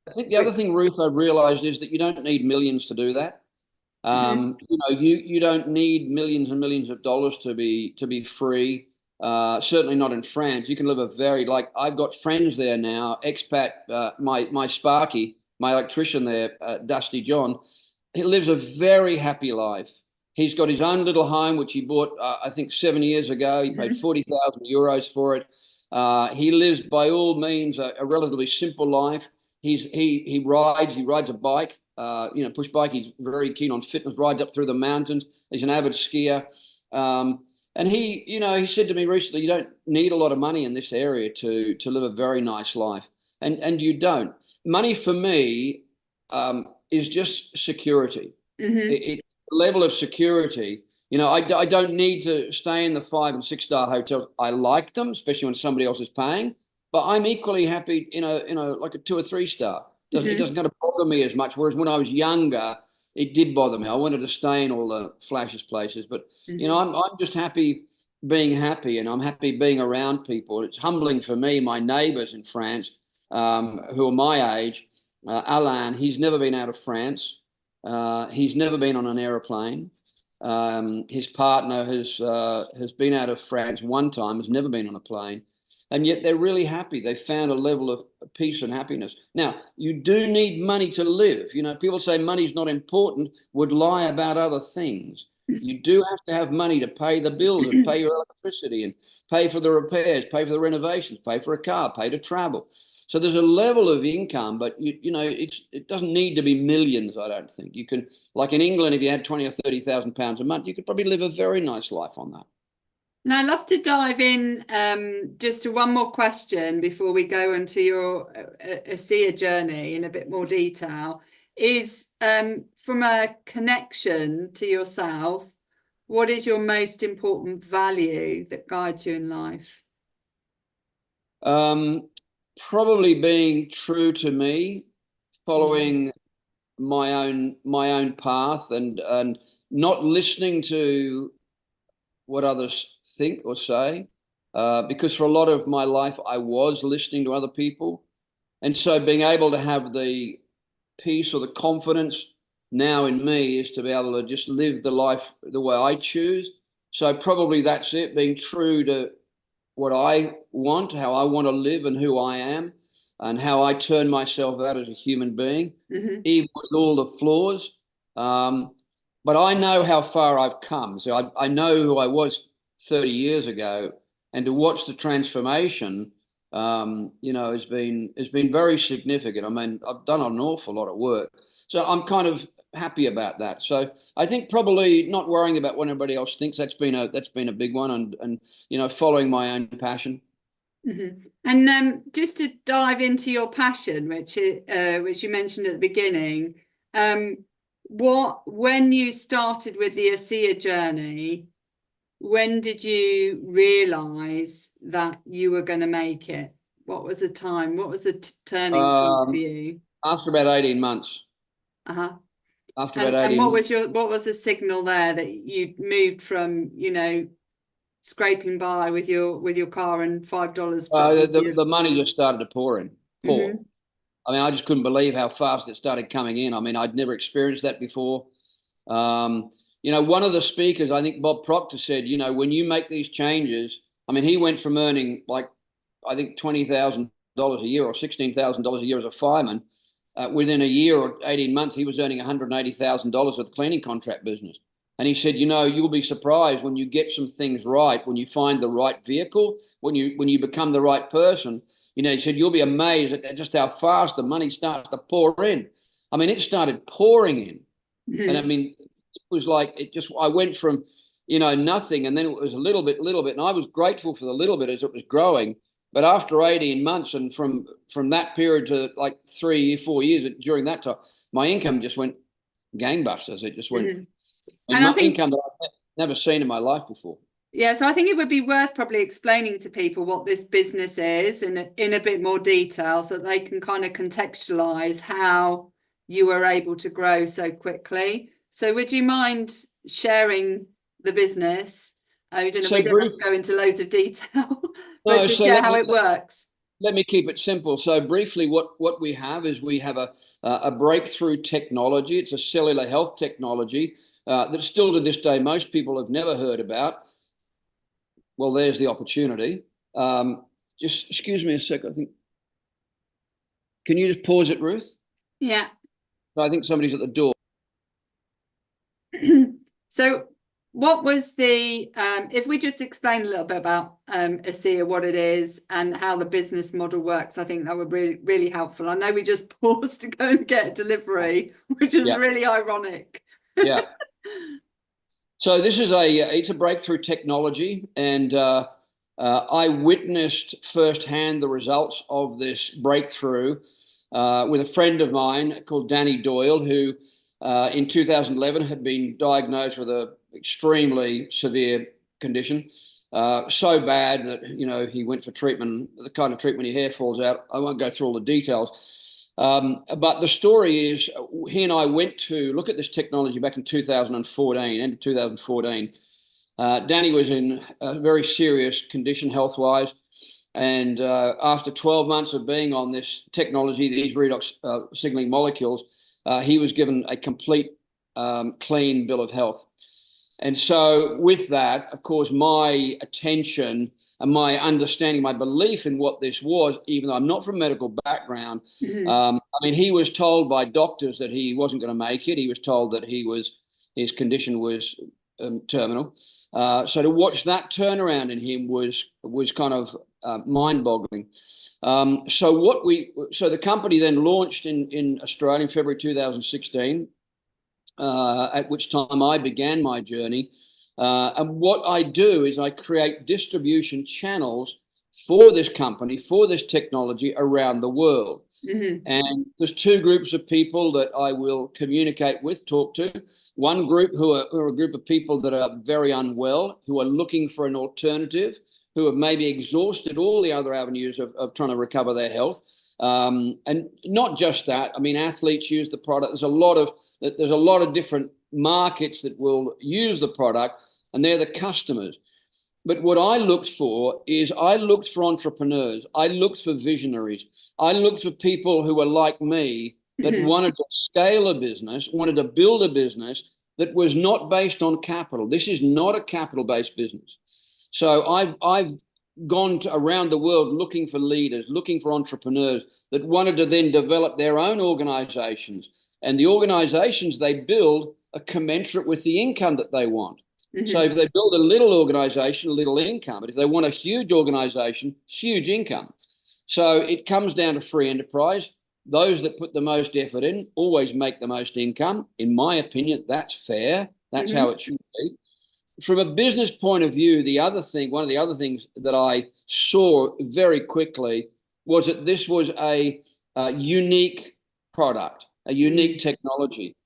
I think the other thing, Ruth, I've realized is that you don't need millions to do that. You don't need millions and millions of dollars to be free. Certainly not in France. You can live I've got friends there now, expat, my Sparky, my electrician there, Dusty John, he lives a very happy life. He's got his own little home, which he bought, I think 7 years ago. He paid 40,000 euros for it. He lives by all means a relatively simple life. He rides a bike, push bike. He's very keen on fitness, rides up through the mountains. He's an avid skier. And he said to me recently, you don't need a lot of money in this area to live a very nice life. And you don't. Money for me is just security. It's a level of security. I don't need to stay in the 5- and 6-star hotels. I like them, especially when somebody else is paying. But I'm equally happy in like a 2- or 3-star. It doesn't kind of bother me as much. Whereas when I was younger, it did bother me. I wanted to stay in all the flashiest places, but I'm just happy being happy, and I'm happy being around people. It's humbling for me, my neighbours in France, who are my age. Alan, he's never been out of France. He's never been on an aeroplane. His partner has been out of France one time, has never been on a plane, and yet they're really happy. They found a level of peace and happiness. Now, you do need money to live. You know, people say money's not important, would lie about other things. You do have to have money to pay the bills and pay your electricity and pay for the repairs, pay for the renovations, pay for a car, pay to travel. So there's a level of income, but you know it doesn't need to be millions. I don't think you can. Like in England, if you had 20 or 30,000 pounds a month, you could probably live a very nice life on that. Now, I'd love to dive in just to one more question before we go into your ASEA journey in a bit more detail. Is from a connection to yourself, what is your most important value that guides you in life? Probably being true to me, following my own path, and not listening to what others think or say, because for a lot of my life I was listening to other people, and so being able to have the peace or the confidence now in me is to be able to just live the life the way I choose. So probably that's it, being true to what I want, how I want to live and who I am, and how I turn myself out as a human being, even with all the flaws. But I know how far I've come. So I know who I was 30 years ago, and to watch the transformation, you know, has been very significant. I mean, I've done an awful lot of work. So I'm kind of happy about that. So I think probably not worrying about what anybody else thinks, that's been a big one, and you know, following my own passion. And just to dive into your passion, which you mentioned at the beginning, when you started with the ASEA journey, when did you realize that you were going to make it? What was the time? What was the turning point for you? After about 18 months. After about 18 months. And what was the signal there that you moved from, you know, scraping by with your car and $5? The money just started to pour. I mean, I just couldn't believe how fast it started coming in. I mean, I'd never experienced that before. You know, one of the speakers, I think Bob Proctor, said, you know, when you make these changes, I mean, he went from earning like, I think $20,000 a year or $16,000 a year as a fireman. Within a year or 18 months, he was earning $180,000 with the cleaning contract business. And he said, you know, you'll be surprised when you get some things right, when you find the right vehicle, when you become the right person. You know, he said, you'll be amazed at just how fast the money starts to pour in. I mean, it started pouring in. And I mean, it was like, I went from, you know, nothing, and then it was a little bit, and I was grateful for the little bit as it was growing. But after 18 months, and from that period to like 3 or 4 years, during that time, my income just went gangbusters. It just went, and I think income that I've never seen in my life before. Yeah, so I think it would be worth probably explaining to people what this business is in a bit more detail, so that they can kind of contextualize how you were able to grow so quickly. So would you mind sharing the business? We don't have to go into loads of detail, but just share how it works. Let me keep it simple. So briefly, what we have is we have a breakthrough technology. It's a cellular health technology that still to this day most people have never heard about. Well, there's the opportunity. Just excuse me a sec. I think. Can you just pause it, Ruth? Yeah. I think somebody's at the door. So what was the, if we just explain a little bit about ASEA, what it is and how the business model works, I think that would be really helpful. I know we just paused to go and get delivery, which is really ironic. Yeah. So this is it's a breakthrough technology, and I witnessed firsthand the results of this breakthrough with a friend of mine called Danny Doyle, who in 2011 had been diagnosed with an extremely severe condition, so bad that, you know, he went for treatment, the kind of treatment your hair falls out. I won't go through all the details. But the story is, he and I went to look at this technology back in 2014, end of 2014. Danny was in a very serious condition health-wise. And after 12 months of being on this technology, these redox signaling molecules, he was given a complete clean bill of health. And so with that, of course, my attention and my understanding, my belief in what this was, even though I'm not from a medical background, I mean, he was told by doctors that he wasn't going to make it. He was told that his condition was terminal. So to watch that turnaround in him was kind of mind-boggling. So the company then launched in Australia in February 2016. At which time I began my journey. And what I do is I create distribution channels for this company, for this technology around the world. And there's two groups of people that I will communicate with, talk to. One group who are a group of people that are very unwell, who are looking for an alternative, who have maybe exhausted all the other avenues of trying to recover their health. And not just that. I mean, athletes use the product. There's a lot of different markets that will use the product, and they're the customers. But what I looked for is I looked for entrepreneurs. I looked for visionaries. I looked for people who were like me that wanted to scale a business, wanted to build a business that was not based on capital. This is not a capital-based business. So I've gone around the world looking for leaders, looking for entrepreneurs that wanted to then develop their own organizations. And the organizations they build are commensurate with the income that they want. So if they build a little organization, a little income. But if they want a huge organization, huge income. So it comes down to free enterprise. Those that put the most effort in always make the most income. In my opinion, that's fair. That's how it should be. From a business point of view, one of the other things that I saw very quickly was that this was a unique product, a unique technology.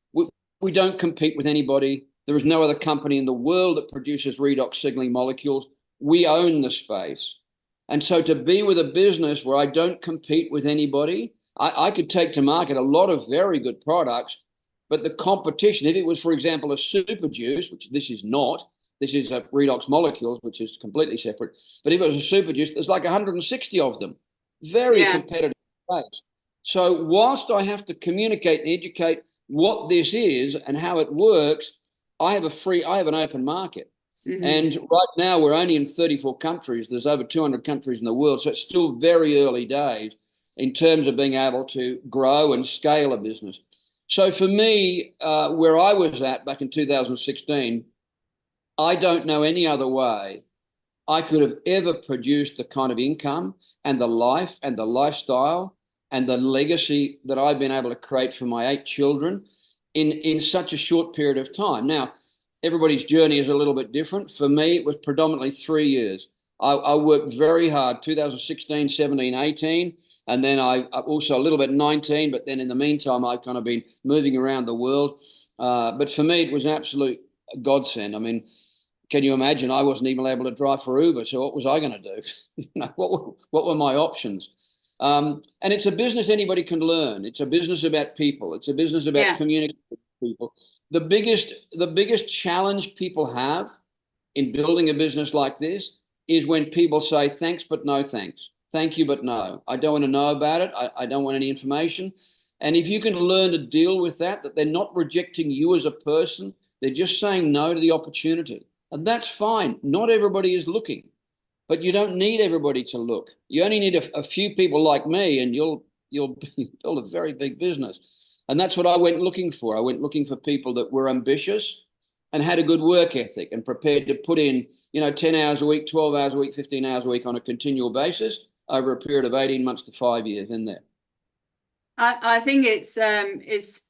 We don't compete with anybody. There is no other company in the world that produces redox signaling molecules. We own the space. And so to be with a business where I don't compete with anybody, I could take to market a lot of very good products, but the competition, if it was, for example, a super juice, which this is not, this is a redox molecules, which is completely separate. But if it was a super juice, there's like 160 of them. Very competitive space. So whilst I have to communicate and educate what this is and how it works, I have an open market. And right now we're only in 34 countries. There's over 200 countries in the world. So it's still very early days in terms of being able to grow and scale a business. So for me, where I was at back in 2016, I don't know any other way I could have ever produced the kind of income and the life and the lifestyle and the legacy that I've been able to create for my 8 children in such a short period of time. Now, everybody's journey is a little bit different. For me, it was predominantly 3 years. I worked very hard, 2016, 17, 18, and then I also a little bit 19, but then in the meantime, I've kind of been moving around the world. But for me, it was an absolute godsend. I mean, can you imagine? I wasn't even able to drive for Uber, so what was I going to do? What were my options? And it's a business anybody can learn. It's a business about people. It's a business about communicating with people. The biggest challenge people have in building a business like this is when people say thanks but no thanks. Thank you but no. I don't want to know about it. I don't want any information. And if you can learn to deal with that they're not rejecting you as a person, they're just saying no to the opportunity. And that's fine. Not everybody is looking, but you don't need everybody to look. You only need a few people like me, and you'll build a very big business. And that's what I went looking for. I went looking for people that were ambitious and had a good work ethic and prepared to put in, 10 hours a week, 12 hours a week, 15 hours a week on a continual basis over a period of 18 months to 5 years in there. I think it's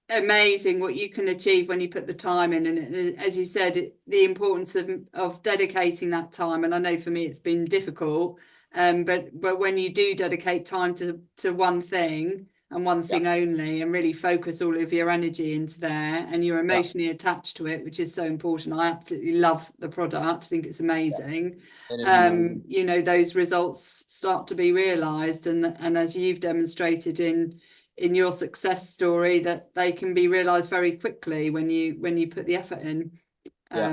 amazing what you can achieve when you put the time in, and as you said, the importance of dedicating that time. And I know for me it's been difficult, but when you do dedicate time to one thing and one thing only, and really focus all of your energy into there, and you're emotionally attached to it, which is so important. I absolutely love the product. I think it's amazing. Those results start to be realized, and as you've demonstrated in your success story, that they can be realized very quickly when you put the effort in. I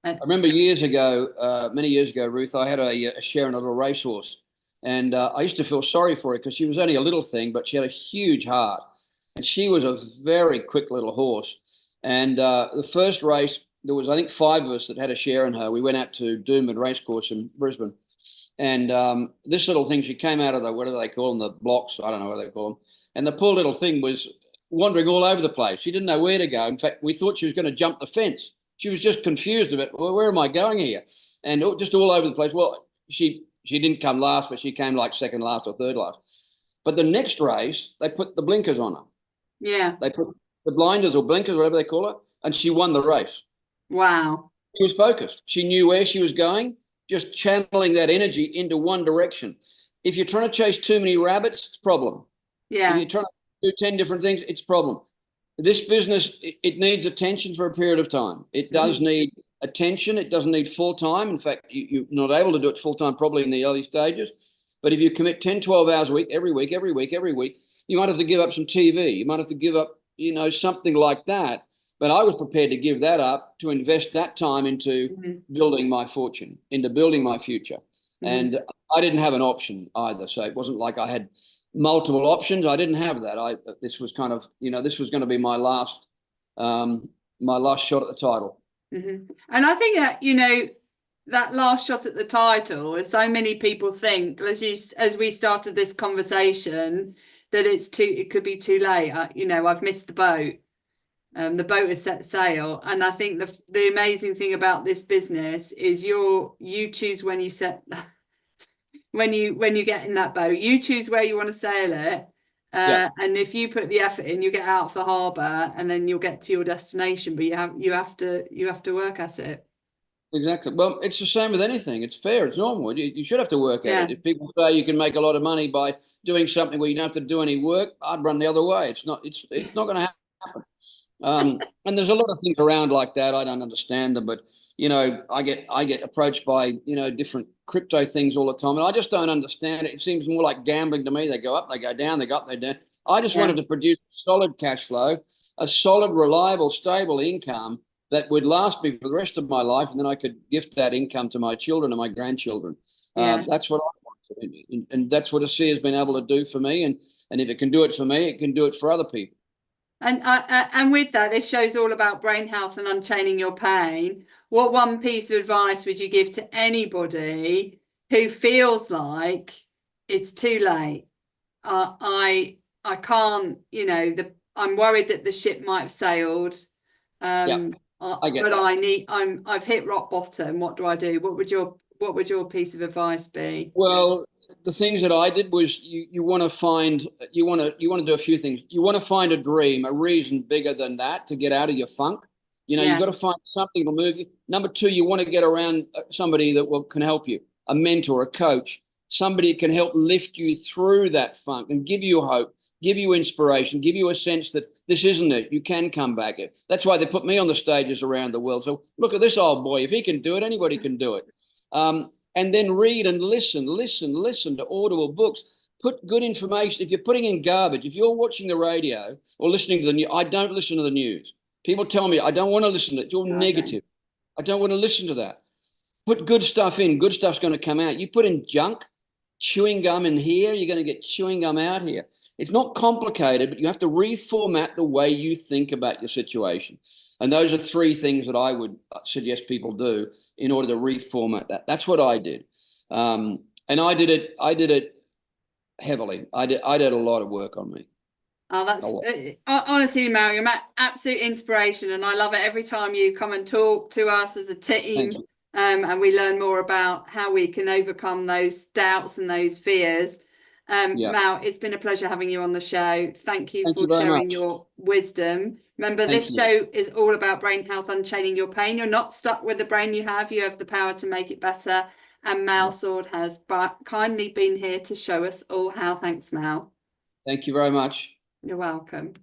remember many years ago, Ruth, I had a share in a little racehorse, And I used to feel sorry for her because she was only a little thing, but she had a huge heart. And she was a very quick little horse. And the first race, there was, I think, 5 of us that had a share in her. We went out to Doomben Racecourse in Brisbane. And this little thing, she came out of the, what do they call them, the blocks? I don't know what they call them. And the poor little thing was wandering all over the place. She didn't know where to go. In fact, we thought she was going to jump the fence. She was just confused about, well, where am I going here? And just all over the place. Well, she didn't come last, but she came like second last or third last. But the next race, they put the blinkers on her. Yeah. They put the blinders or blinkers, whatever they call it, and she won the race. Wow. She was focused. She knew where she was going, just channeling that energy into one direction. If you're trying to chase too many rabbits, it's a problem. Yeah. If you're trying to do 10 different things, it's a problem. This business, it needs attention for a period of time. It does need attention. It doesn't need full time. In fact, you're not able to do it full time probably in the early stages. But if you commit 10, 12 hours a week, every week, you might have to give up some TV. You might have to give up, something like that. But I was prepared to give that up to invest that time into building my fortune, into building my future. And I didn't have an option either. So it wasn't like I had multiple options. I didn't have that. This was kind of, this was going to be my last shot at the title. And I think that, that last shot at the title, as so many people think, as we started this conversation, that it could be too late. I've missed the boat. The boat has set sail. And I think the amazing thing about this business is you choose when you set when you get in that boat, you choose where you want to sail it. And if you put the effort in, you get out of the harbour and then you'll get to your destination, but you have to work at it. Exactly. Well, it's the same with anything. It's fair. It's normal. You should have to work at it. If people say you can make a lot of money by doing something where you don't have to do any work, I'd run the other way. It's not going to happen. And there's a lot of things around like that. I don't understand them, but I get approached by different crypto things all the time, and I just don't understand it. It seems more like gambling to me. They go up, they go down, they go up, they down. I just wanted to produce solid cash flow, a solid, reliable, stable income that would last me for the rest of my life, and then I could gift that income to my children and my grandchildren. That's what I want, and that's what ASEA has been able to do for me. And if it can do it for me, it can do it for other people. And with that, this show's all about brain health and unchaining your pain. What one piece of advice would you give to anybody who feels like it's too late? I can't, I'm worried that the ship might have sailed. I get that. I've hit rock bottom. What do I do? What would your piece of advice be? Well, the things that I did was you want to do a few things. You want to find a dream, a reason bigger than that to get out of your funk. You've got to find something to move you. Number 2, you want to get around somebody that can help you, a mentor, a coach, somebody that can help lift you through that funk and give you hope, give you inspiration, give you a sense that this isn't it. You can come back. That's why they put me on the stages around the world. So look at this old boy. If he can do it, anybody can do it. And then read and listen to audible books. Put good information. If you're putting in garbage, if you're watching the radio or listening to the news, I don't listen to the news. People tell me I don't want to listen to it. It's all negative. I don't want to listen to that. Put good stuff in. Good stuff's going to come out. You put in junk, chewing gum in here, you're going to get chewing gum out here. It's not complicated, but you have to reformat the way you think about your situation. And those are 3 things that I would suggest people do in order to reformat that. That's what I did. And I did it heavily. I did a lot of work on me. Oh, that's honestly, Mal, you're my absolute inspiration, and I love it every time you come and talk to us as a team, and we learn more about how we can overcome those doubts and those fears. Mal, it's been a pleasure having you on the show. Thank you for sharing your wisdom. Remember, this show is all about brain health, unchaining your pain. You're not stuck with the brain you have the power to make it better. And Mal Sword has kindly been here to show us all how. Thanks, Mal. Thank you very much. You're welcome.